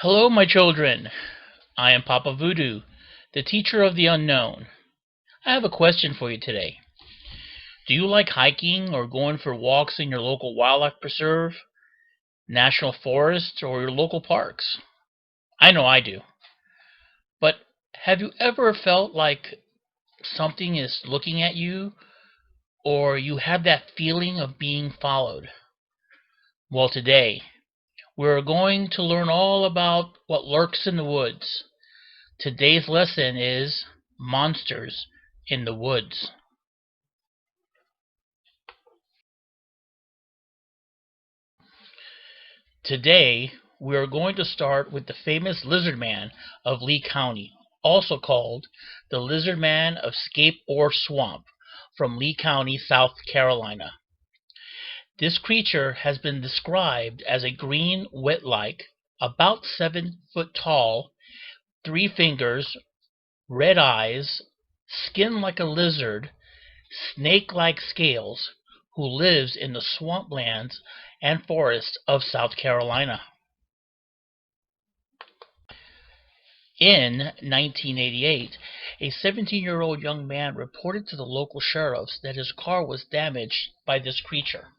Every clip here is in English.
Hello, my children. I am Papa Voodoo, the teacher of the unknown. I have a question for you today. Do you like hiking or going for walks in your local wildlife preserve, national forest, or your local parks? I know I do. But have you ever felt like something is looking at you, or you have that feeling of being followed? Well, today, we're going to learn all about what lurks in the woods. Today's lesson is Monsters in the Woods. Today, we are going to start with the famous Lizardman of Lee County, also called the Lizardman of Scape Ore Swamp from Lee County, South Carolina. This creature has been described as a green wet-like, about 7 foot tall, 3 fingers, red eyes, skin like a lizard, snake-like scales, who lives in the swamplands and forests of South Carolina. In 1988, a 17-year-old young man reported to the local sheriffs that his car was damaged by this creature.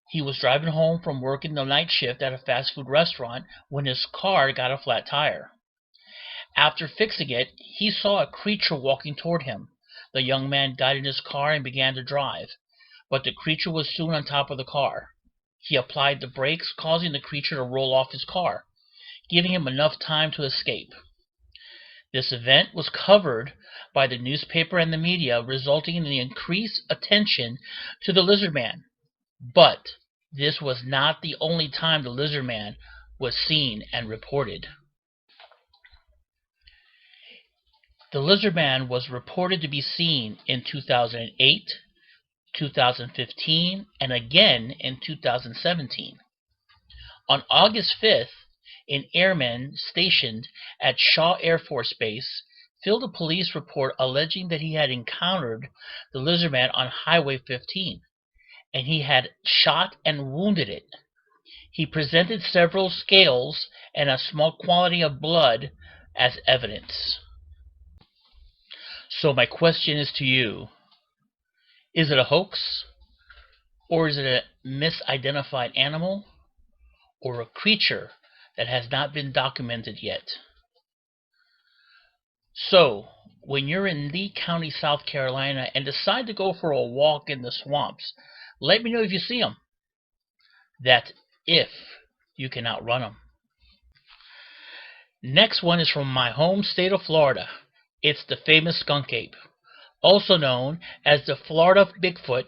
He was driving home from working the night shift at a fast food restaurant when his car got a flat tire. After fixing it, he saw a creature walking toward him. The young man got in his car and began to drive, but the creature was soon on top of the car. He applied the brakes, causing the creature to roll off his car, giving him enough time to escape. This event was covered by the newspaper and the media, resulting in the increased attention to the Lizardman. But this was not the only time the Lizardman was seen and reported. The Lizardman was reported to be seen in 2008, 2015, and again in 2017. On August 5th, an airman stationed at Shaw Air Force Base filed a police report alleging that he had encountered the Lizardman on Highway 15, and he had shot and wounded it. He presented several scales and a small quantity of blood as evidence. So my question is to you, is it a hoax? Or is it a misidentified animal? Or a creature that has not been documented yet? So, when you're in Lee County, South Carolina, and decide to go for a walk in the swamps, let me know if you see them. That's if you can outrun them. Next one is from my home state of Florida. It's the famous skunk ape, also known as the Florida Bigfoot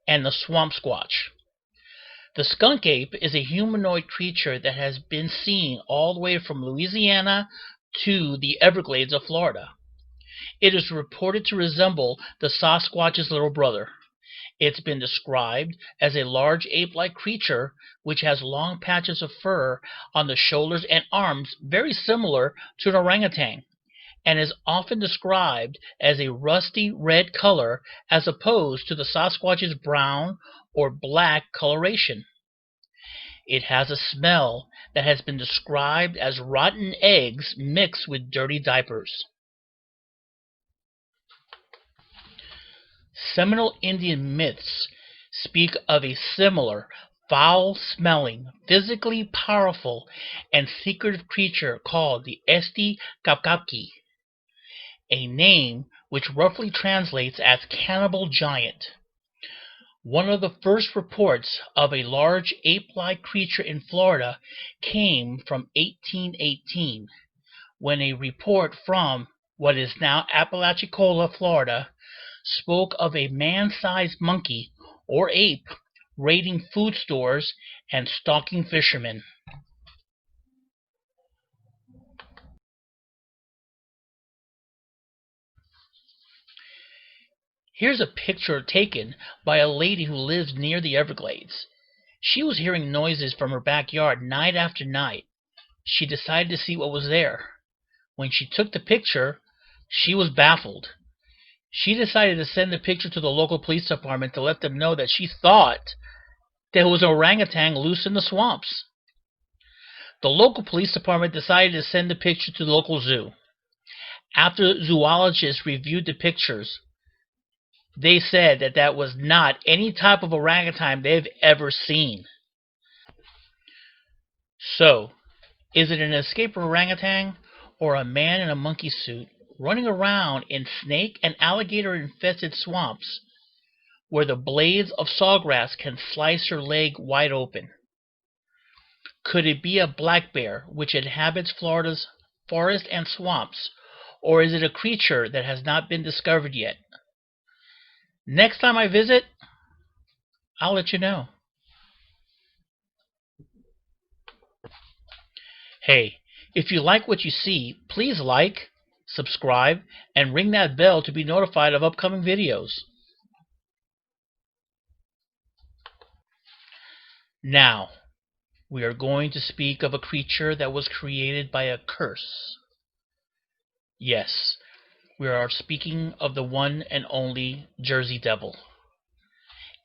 and the swamp squatch. The skunk ape is a humanoid creature that has been seen all the way from Louisiana to the Everglades of Florida. It is reported to resemble the Sasquatch's little brother. It's been described as a large ape-like creature which has long patches of fur on the shoulders and arms very similar to an orangutan, and is often described as a rusty red color as opposed to the Sasquatch's brown or black coloration. It has a smell that has been described as rotten eggs mixed with dirty diapers. Seminole Indian myths speak of a similar, foul-smelling, physically powerful, and secretive creature called the Esti Kapkapki, a name which roughly translates as cannibal giant. One of the first reports of a large ape-like creature in Florida came from 1818, when a report from what is now Apalachicola, Florida, spoke of a man-sized monkey or ape raiding food stores and stalking fishermen. Here's a picture taken by a lady who lives near the Everglades. She was hearing noises from her backyard night after night. She decided to see what was there. When she took the picture, she was baffled. She decided to send the picture to the local police department to let them know that she thought there was an orangutan loose in the swamps. The local police department decided to send the picture to the local zoo. After zoologists reviewed the pictures, they said that that was not any type of orangutan they've ever seen. So, is it an escaped orangutan or a man in a monkey suit running around in snake and alligator infested swamps where the blades of sawgrass can slice her leg wide open? Could it be a black bear which inhabits Florida's forests and swamps, or is it a creature that has not been discovered yet? Next time I visit, I'll let you know. Hey, if you like what you see, please like, subscribe, and ring that bell to be notified of upcoming videos. Now, we are going to speak of a creature that was created by a curse. Yes, we are speaking of the one and only Jersey Devil.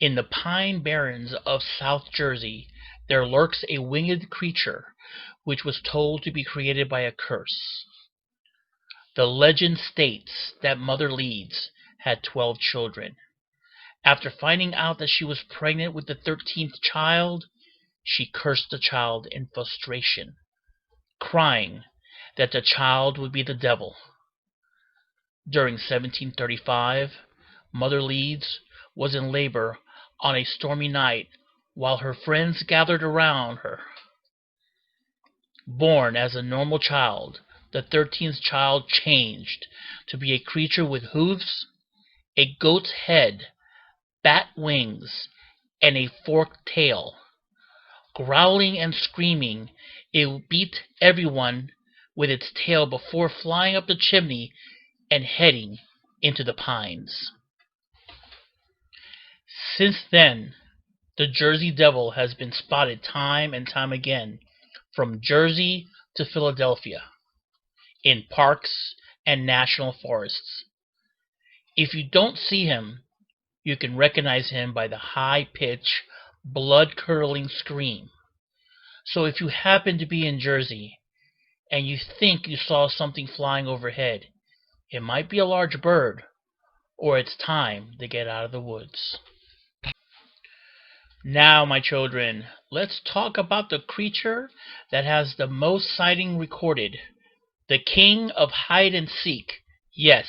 In the Pine Barrens of South Jersey, there lurks a winged creature which was told to be created by a curse. The legend states that Mother Leeds had 12 children. After finding out that she was pregnant with the 13th child, she cursed the child in frustration, crying that the child would be the devil. During 1735, Mother Leeds was in labor on a stormy night while her friends gathered around her. Born as a normal child, the 13th child changed to be a creature with hooves, a goat's head, bat wings, and a forked tail. Growling and screaming, it beat everyone with its tail before flying up the chimney and heading into the pines. Since then, the Jersey Devil has been spotted time and time again, from Jersey to Philadelphia, in parks and national forests. If you don't see him, you can recognize him by the high-pitched, blood-curdling scream. So if you happen to be in Jersey and you think you saw something flying overhead, it might be a large bird, or it's time to get out of the woods. Now, my children, let's talk about the creature that has the most sighting recorded. The king of hide and seek. Yes,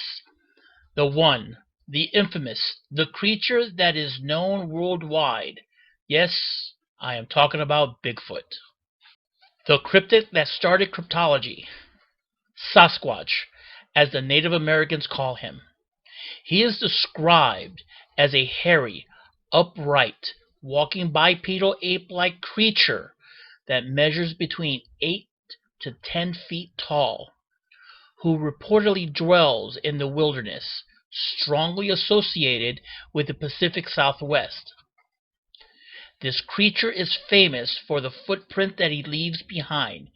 the one, the infamous, the creature that is known worldwide. Yes, I am talking about Bigfoot. The cryptid that started cryptology. Sasquatch, as the Native Americans call him. He is described as a hairy, upright, walking bipedal ape-like creature that measures between 8 to 10 feet tall, who reportedly dwells in the wilderness, strongly associated with the Pacific Southwest. This creature is famous for the footprint that he leaves behind,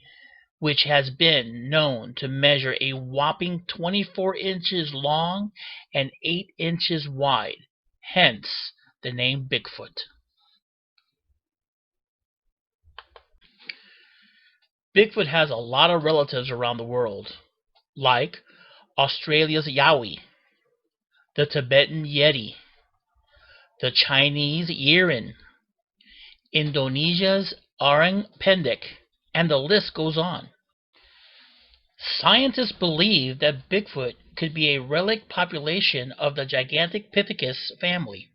which has been known to measure a whopping 24 inches long and 8 inches wide, hence the name Bigfoot. Bigfoot has a lot of relatives around the world, like Australia's Yowie, the Tibetan Yeti, the Chinese Yiran, Indonesia's Orang Pendek, and the list goes on. Scientists believe that Bigfoot could be a relic population of the Gigantopithecus family.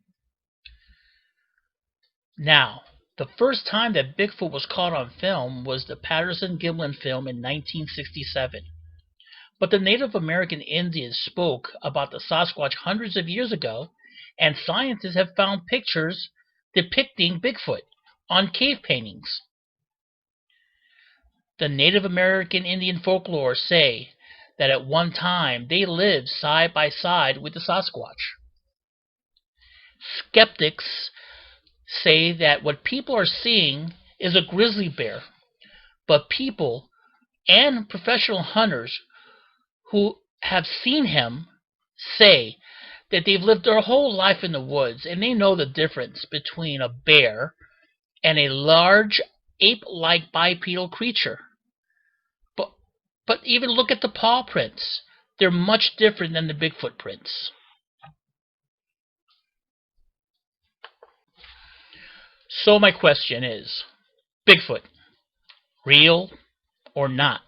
Now, the first time that Bigfoot was caught on film was the Patterson-Gimlin film in 1967. But the Native American Indians spoke about the Sasquatch hundreds of years ago, and scientists have found pictures depicting Bigfoot on cave paintings. The Native American Indian folklore say that at one time they lived side by side with the Sasquatch. Skeptics say that what people are seeing is a grizzly bear, but people and professional hunters who have seen him say that they've lived their whole life in the woods and they know the difference between a bear and a large ape-like bipedal creature. But, but even look at the paw prints. They're much different than the Bigfoot prints. So my question is, Bigfoot, real or not?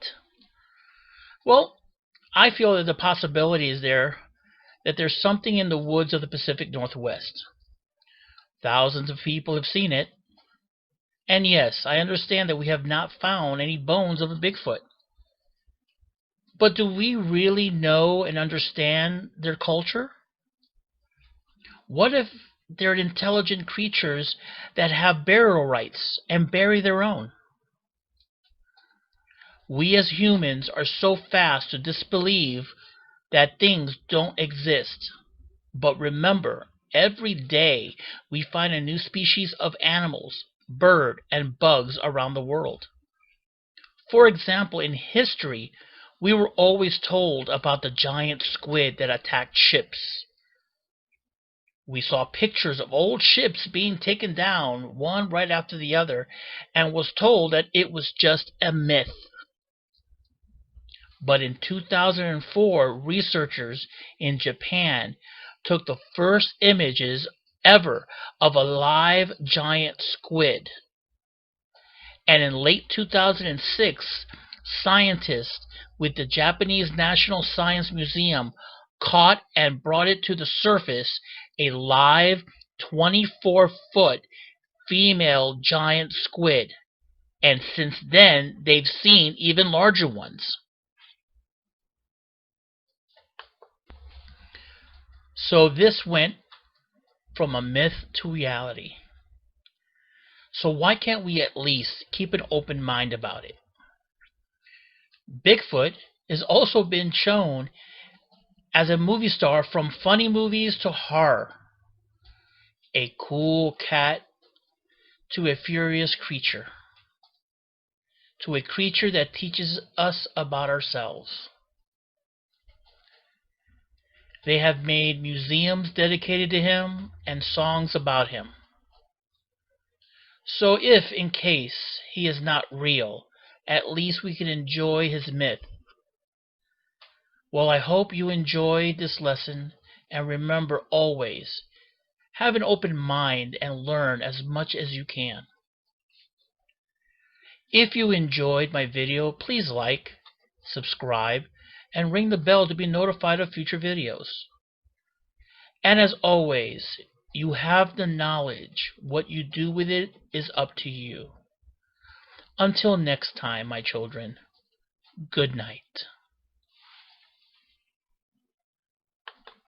Well, I feel that the possibility is there that there's something in the woods of the Pacific Northwest. Thousands of people have seen it. And yes, I understand that we have not found any bones of a Bigfoot. But do we really know and understand their culture? What if they're intelligent creatures that have burial rights and bury their own? We as humans are so fast to disbelieve that things don't exist. But remember, every day we find a new species of animals, bird, and bugs around the world. For example, in history, we were always told about the giant squid that attacked ships. We saw pictures of old ships being taken down, one right after the other, and was told that it was just a myth. But in 2004, researchers in Japan took the first images ever of a live giant squid. And in late 2006, scientists with the Japanese National Science Museum caught and brought it to the surface a live 24-foot female giant squid. And since then, they've seen even larger ones. So this went from a myth to reality. So why can't we at least keep an open mind about it? Bigfoot has also been shown as a movie star, from funny movies to horror. A cool cat to a furious creature. To a creature that teaches us about ourselves. They have made museums dedicated to him and songs about him. So if, in case, he is not real, at least we can enjoy his myth. Well, I hope you enjoyed this lesson, and remember always, have an open mind and learn as much as you can. If you enjoyed my video, please like, subscribe, and ring the bell to be notified of future videos. And as always, you have the knowledge. What you do with it is up to you. Until next time, my children, good night.